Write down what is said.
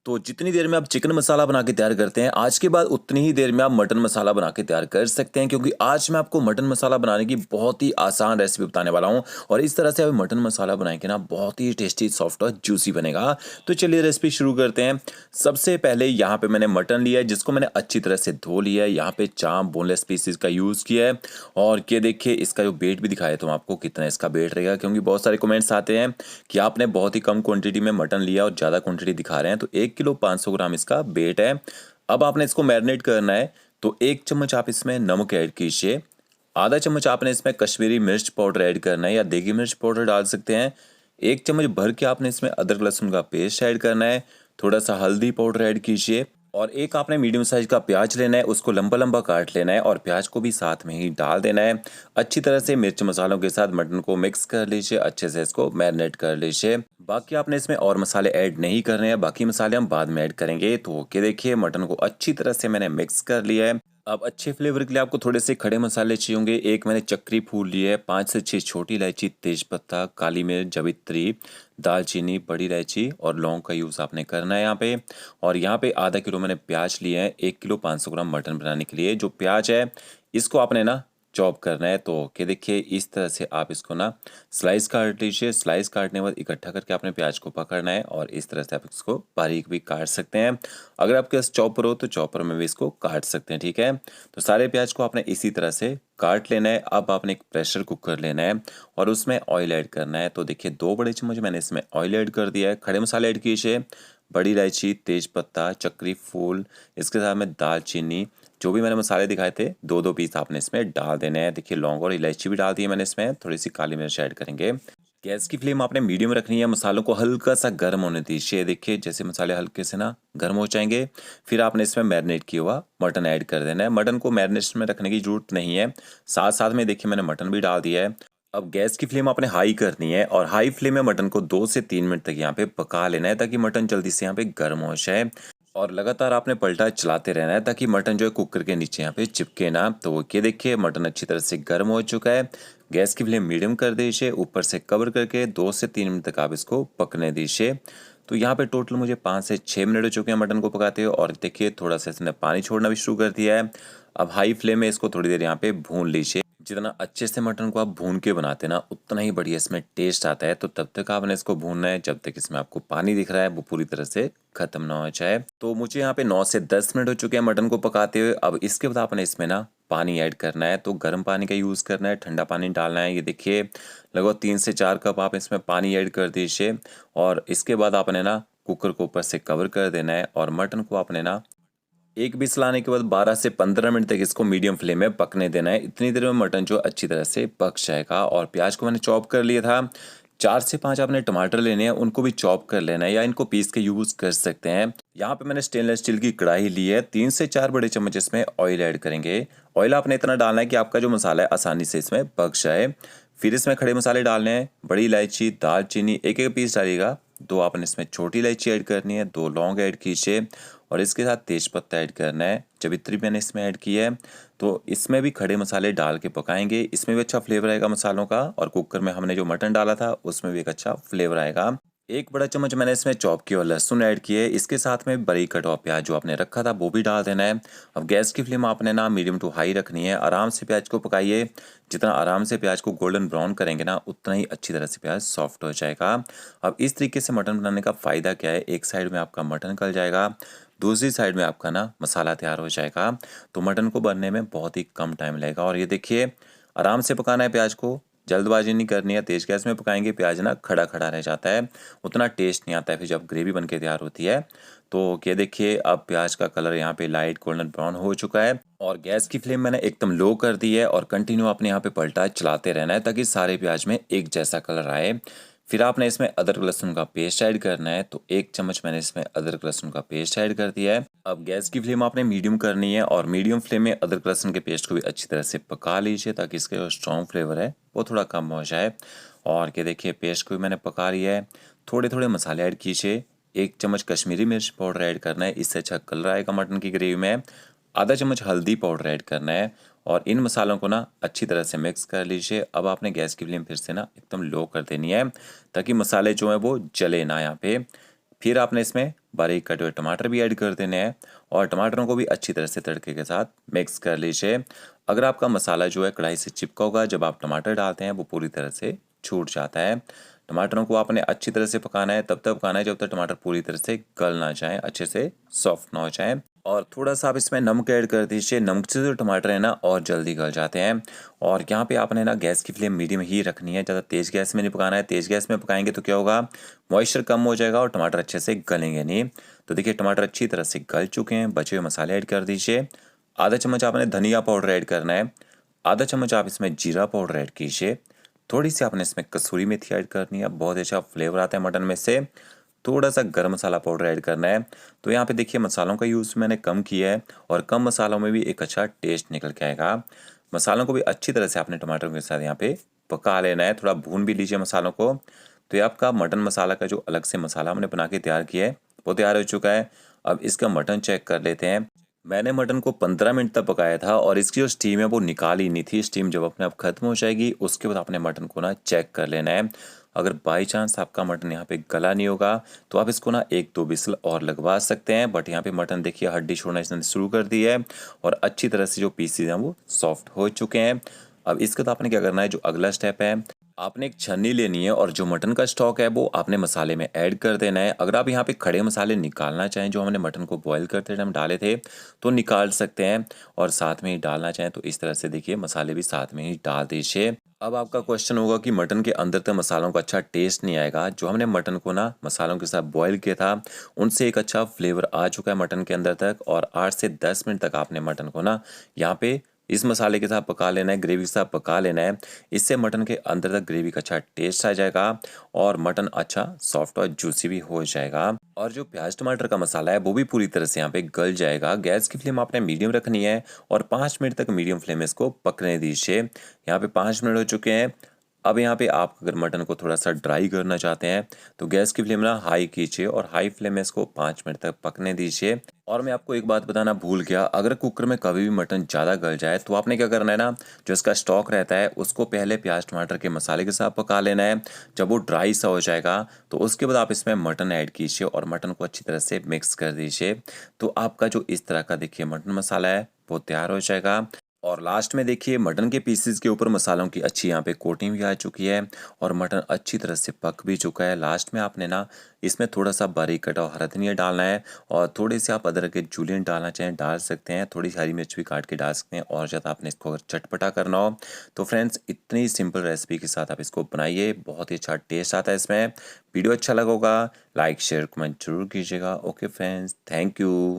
तो जितनी देर में आप चिकन मसाला बना के तैयार करते हैं, आज के बाद उतनी ही देर में आप मटन मसाला बना के तैयार कर सकते हैं, क्योंकि आज मैं आपको मटन मसाला बनाने की बहुत ही आसान रेसिपी बताने वाला हूं। और इस तरह से आप मटन मसाला बनाएंगे ना, बहुत ही टेस्टी, सॉफ्ट और जूसी बनेगा। तो चलिए रेसिपी शुरू करते हैं। सबसे पहले यहाँ पे मैंने मटन लिया है, जिसको मैंने अच्छी तरह से धो लिया है। यहाँ पे चाम बोनलेस पीसेस का यूज़ किया है। और ये देखिए, इसका जो वेट भी दिखाया तो आपको कितना इसका वेट रहेगा, क्योंकि बहुत सारे कमेंट्स आते हैं कि आपने बहुत ही कम क्वांटिटी में मटन लिया और ज़्यादा क्वांटिटी दिखा रहे हैं। तो 1 किलो 500 ग्राम इसका वेट है। अब आपने इसको मैरिनेट करना है। तो 1 चम्मच आप इसमें नमक ऐड कीजिए। आधा चम्मच आपने इसमें कश्मीरी मिर्च पाउडर ऐड करना है, या देगी मिर्च पाउडर डाल सकते हैं। 1 चम्मच भर के आपने इसमें अदरक लहसुन का पेस्ट ऐड करना है। थोड़ा सा हल्दी पाउडर ऐड कीजिए। और एक आपने मीडियम साइज का प्याज लेना है, उसको लंबा लंबा काट लेना है और प्याज को भी साथ में ही डाल देना है। अच्छी तरह से मिर्च मसालों के साथ मटन को मिक्स कर लीजिए, अच्छे से इसको मैरिनेट कर लीजिए। बाकी आपने इसमें और मसाले ऐड नहीं करने हैं, बाकी मसाले हम बाद में ऐड करेंगे। तो ओके, देखिए मटन को अच्छी तरह से मैंने मिक्स कर लिया है। अब अच्छे फ्लेवर के लिए आपको थोड़े से खड़े मसाले चाहिए होंगे। एक मैंने चक्री फूल ली है, 5 से 6 छोटी इलायची, तेजपत्ता, काली मिर्च, जवित्री, दालचीनी, बड़ी इलायची और लौंग का यूज़ आपने करना है यहाँ पे। और यहाँ पे आधा किलो मैंने प्याज लिए हैं, 1 किलो 500 ग्राम मटन बनाने के लिए। जो प्याज है इसको आपने ना चॉप करना है। तो ओके, देखिए इस तरह से आप इसको ना स्लाइस काट लीजिए। स्लाइस काटने के बाद इकट्ठा करके आपने प्याज को पकड़ना है और इस तरह से आप इसको बारीक भी काट सकते हैं। अगर आपके पास चॉपर हो तो चॉपर में भी इसको काट सकते हैं, ठीक है। तो सारे प्याज को आपने इसी तरह से काट लेना है। अब आपने एक प्रेशर कुकर लेना है और उसमें ऑयल ऐड करना है। तो देखिए 2 बड़े चम्मच मैंने इसमें ऑयल ऐड कर दिया है। खड़े मसाले ऐड कीजिए, बड़ी इलायची, तेजपत्ता, चक्री फूल, इसके साथ में दालचीनी, जो भी मैंने मसाले दिखाए थे 2-2 पीस आपने इसमें डाल देने हैं। देखिए लौंग और इलायची भी डाल दी है मैंने इसमें, थोड़ी सी काली मिर्च ऐड करेंगे। गैस की फ्लेम आपने मीडियम रखनी है। मसालों को हल्का सा गर्म होने दीजिए। देखिए जैसे मसाले हल्के से ना गर्म हो जाएंगे, फिर आपने इसमें मैरिनेट किया हुआ मटन ऐड कर देना है। मटन को मैरिनेशन में रखने की जरूरत नहीं है, साथ साथ में देखिए मैंने मटन भी डाल दिया है। अब गैस की फ्लेम आपने हाई करनी है और हाई फ्लेम में मटन को 2 से 3 मिनट तक यहाँ पे पका लेना है, ताकि मटन जल्दी से यहाँ पे गर्म हो जाए। और लगातार आपने पलटा चलाते रहना है, ताकि मटन जो है कुकर के नीचे यहाँ पे चिपके ना। तो वो ये देखिए मटन अच्छी तरह से गर्म हो चुका है। गैस की फ्लेम मीडियम कर दीजिए, ऊपर से कवर करके 2 से 3 मिनट तक आप इसको पकने दीजिए। तो यहाँ पे टोटल मुझे 5 से 6 मिनट हो चुके हैं मटन को पकाते हुए। और देखिए थोड़ा सा इसने पानी छोड़ना भी शुरू कर दिया है। अब हाई फ्लेम में इसको थोड़ी देर यहाँ पे भून लीजिए। जितना अच्छे से मटन को आप भून के बनाते हैं ना, उतना ही बढ़िया इसमें टेस्ट आता है। तो तब तक आपने इसको भूनना है जब तक इसमें आपको पानी दिख रहा है वो पूरी तरह से खत्म ना हो जाए। तो मुझे यहाँ पे 9 से 10 मिनट हो चुके हैं मटन को पकाते हुए। अब इसके बाद आपने इसमें ना पानी ऐड करना है। तो गर्म पानी का यूज़ करना है, ठंडा पानी डालना है। ये देखिए लगभग 3 से 4 कप आप इसमें पानी ऐड कर दीजिए। और इसके बाद आपने ना कुकर को ऊपर से कवर कर देना है और मटन को आपने ना एक विसल आने के बाद 12 से 15 मिनट तक इसको मीडियम फ्लेम में पकने देना है। इतनी देर में मटन जो अच्छी तरह से पक जाएगा। और प्याज को मैंने चॉप कर लिया था। 4 से 5 आपने टमाटर लेने हैं, उनको भी चॉप कर लेना है, या इनको पीस के यूज़ कर सकते हैं। यहाँ पे मैंने स्टेनलेस स्टील की कढ़ाई ली है। 3 से 4 बड़े चम्मच इसमें ऑयल ऐड करेंगे। ऑयल आपने इतना डालना है कि आपका जो मसाला है आसानी से इसमें पक जाए। फिर इसमें खड़े मसाले डालने हैं, बड़ी इलायची, दालचीनी एक एक पीस डालिएगा। 2 आपने इसमें छोटी इलायची ऐड करनी है, 2 लौंग ऐड कीजिए और इसके साथ तेजपत्ता ऐड करना है। जवित्री मैंने इसमें ऐड की है। तो इसमें भी खड़े मसाले डाल के पकाएंगे, इसमें भी अच्छा फ्लेवर आएगा मसालों का। और कुकर में हमने जो मटन डाला था उसमें भी एक अच्छा फ्लेवर आएगा। 1 बड़ा चम्मच मैंने इसमें चॉप किया हुआ लहसुन ऐड किए। इसके साथ में बारीक कटा हुआ प्याज जो आपने रखा था वो भी डाल देना है। अब गैस की फ्लेम आपने ना मीडियम टू हाई रखनी है। आराम से प्याज को पकाइए। जितना आराम से प्याज को गोल्डन ब्राउन करेंगे ना, उतना ही अच्छी तरह से प्याज सॉफ्ट हो जाएगा। अब इस तरीके से मटन बनाने का फ़ायदा क्या है, एक साइड में आपका मटन गल जाएगा, दूसरी साइड में आपका ना मसाला तैयार हो जाएगा। तो मटन को बनने में बहुत ही कम टाइम लगेगा। और ये देखिए आराम से पकाना है प्याज को, जल्दबाजी नहीं करनी है। तेज़ गैस में पकाएंगे प्याज ना खड़ा खड़ा रह जाता है, उतना टेस्ट नहीं आता है फिर जब ग्रेवी बन के तैयार होती है। तो ये देखिए अब प्याज का कलर यहाँ पे लाइट गोल्डन ब्राउन हो चुका है। और गैस की फ्लेम मैंने एकदम लो कर दी है और कंटिन्यू आपने यहाँ पे पलटा चलाते रहना है, ताकि सारे प्याज में एक जैसा कलर आए। फिर आपने इसमें अदरक लहसुन का पेस्ट ऐड करना है। तो 1 चम्मच मैंने इसमें अदरक लहसुन का पेस्ट ऐड कर दिया है। अब गैस की फ्लेम आपने मीडियम करनी है और मीडियम फ्लेम में अदरक लहसुन के पेस्ट को भी अच्छी तरह से पका लीजिए, ताकि इसका जो स्ट्रॉन्ग फ्लेवर है वो थोड़ा कम हो जाए। और ये देखिए पेस्ट को भी मैंने पका लिया है। थोड़े थोड़े मसाले ऐड कीजिए। 1 चम्मच कश्मीरी मिर्च पाउडर ऐड करना है, इससे अच्छा कलर आएगा मटन की ग्रेवी में। आधा चम्मच हल्दी पाउडर ऐड करना है और इन मसालों को ना अच्छी तरह से मिक्स कर लीजिए। अब आपने गैस की फ्लेम फिर से ना एकदम लो कर देनी है, ताकि मसाले जो हैं वो जले ना यहाँ पे। फिर आपने इसमें बारीक कटे हुए टमाटर भी ऐड कर देने हैं और टमाटरों को भी अच्छी तरह से तड़के के साथ मिक्स कर लीजिए। अगर आपका मसाला जो है कढ़ाई से चिपका होगा, जब आप टमाटर डालते हैं वो पूरी तरह से छूट जाता है। टमाटरों को आपने अच्छी तरह से पकाना है, तब तक पकाना है जब तक टमाटर पूरी तरह से गल ना जाए, अच्छे से सॉफ्ट ना हो जाए। और थोड़ा सा आप इसमें नमक ऐड कर दीजिए, नमक से जो टमाटर है ना और जल्दी गल जाते हैं। और यहाँ पे आपने ना गैस की फ्लेम मीडियम ही रखनी है, ज़्यादा तेज़ गैस में नहीं पकाना है। तेज़ गैस में पकाएंगे तो क्या होगा, मॉइस्चर कम हो जाएगा और टमाटर अच्छे से गलेंगे नहीं। तो देखिए टमाटर अच्छी तरह से गल चुके हैं। बचे हुए मसाले ऐड कर दीजिए। आधा चम्मच आपने धनिया पाउडर ऐड करना है, आधा चम्मच आप इसमें जीरा पाउडर ऐड कीजिए, थोड़ी सी आपने इसमें कसूरी मेथी ऐड करनी है, बहुत अच्छा फ्लेवर आता है मटन में से। थोड़ा सा गरम मसाला पाउडर ऐड करना है। तो यहाँ पे देखिए मसालों का यूज़ मैंने कम किया है और कम मसालों में भी एक अच्छा टेस्ट निकल के आएगा। मसालों को भी अच्छी तरह से आपने टमाटर के साथ यहाँ पे पका लेना है, थोड़ा भून भी लीजिए मसालों को। तो ये आपका मटन मसाला का जो अलग से मसाला हमने बना के तैयार किया है वो तैयार हो चुका है। अब इसका मटन चेक कर लेते हैं। मैंने मटन को 15 मिनट तक पकाया था और इसकी जो स्टीम है वो निकाल ही नहीं थी। स्टीम जब अपने आप खत्म हो जाएगी उसके बाद आपने मटन को ना चेक कर लेना है। अगर बाई चांस आपका मटन यहाँ पे गला नहीं होगा तो आप इसको ना 1-2 विसल और लगवा सकते हैं। बट यहाँ पे मटन देखिए हड्डी छोड़ना इसने शुरू कर दी है और अच्छी तरह से जो पीसेज हैं वो सॉफ्ट हो चुके हैं। अब इसके बाद आपने क्या करना है, जो अगला स्टेप है, आपने एक छन्नी लेनी है और जो मटन का स्टॉक है वो आपने मसाले में ऐड कर देना है। अगर आप यहाँ पे खड़े मसाले निकालना चाहें, जो हमने मटन को बॉईल करते टाइम डाले थे, तो निकाल सकते हैं। और साथ में ही डालना चाहें तो इस तरह से देखिए मसाले भी साथ में ही डाल दीजिए। अब आपका क्वेश्चन होगा कि मटन के अंदर तक मसालों का अच्छा टेस्ट नहीं आएगा। जो हमने मटन को ना मसालों के साथ बॉईल किया था उनसे एक अच्छा फ्लेवर आ चुका है मटन के अंदर तक। और 8 से 10 मिनट तक आपने मटन को ना यहाँ पे इस मसाले के साथ पका लेना है, ग्रेवी के साथ पका लेना है। इससे मटन के अंदर तक ग्रेवी का अच्छा टेस्ट आ जाएगा और मटन अच्छा सॉफ्ट और जूसी भी हो जाएगा। और जो प्याज टमाटर का मसाला है वो भी पूरी तरह से यहाँ पे गल जाएगा। गैस की फ्लेम आपने मीडियम रखनी है और 5 मिनट तक मीडियम फ्लेम में इसको पकने दीजिए। यहाँ पे 5 मिनट हो चुके हैं। अब यहाँ पे आप अगर मटन को थोड़ा सा ड्राई करना चाहते हैं तो गैस की फ्लेम ना हाई कीजिए और हाई फ्लेम में इसको 5 मिनट तक पकने दीजिए। और मैं आपको एक बात बताना भूल गया, अगर कुकर में कभी भी मटन ज़्यादा गल जाए तो आपने क्या करना है ना, जो इसका स्टॉक रहता है उसको पहले प्याज टमाटर के मसाले के साथ पका लेना है। जब वो ड्राई सा हो जाएगा तो उसके बाद आप इसमें मटन ऐड कीजिए और मटन को अच्छी तरह से मिक्स कर दीजिए। तो आपका जो इस तरह का देखिए मटन मसाला है वो तैयार हो जाएगा। और लास्ट में देखिए मटन के पीसेस के ऊपर मसालों की अच्छी यहाँ पे कोटिंग भी आ चुकी है और मटन अच्छी तरह से पक भी चुका है। लास्ट में आपने ना इसमें थोड़ा सा बारीक कटा हुआ हरा धनिया डालना है और थोड़े से आप अदरक के जूलियन डालना चाहें डाल सकते हैं, थोड़ी हरी मिर्च भी काट के डाल सकते हैं। और ज़्यादा आपने इसको अगर चटपटा करना हो तो फ्रेंड्स इतनी सिंपल रेसिपी के साथ आप इसको बनाइए, बहुत ही अच्छा टेस्ट आता है इसमें। वीडियो अच्छा लगा होगा लाइक शेयर कमेंट जरूर कीजिएगा। Okay friends, thank you.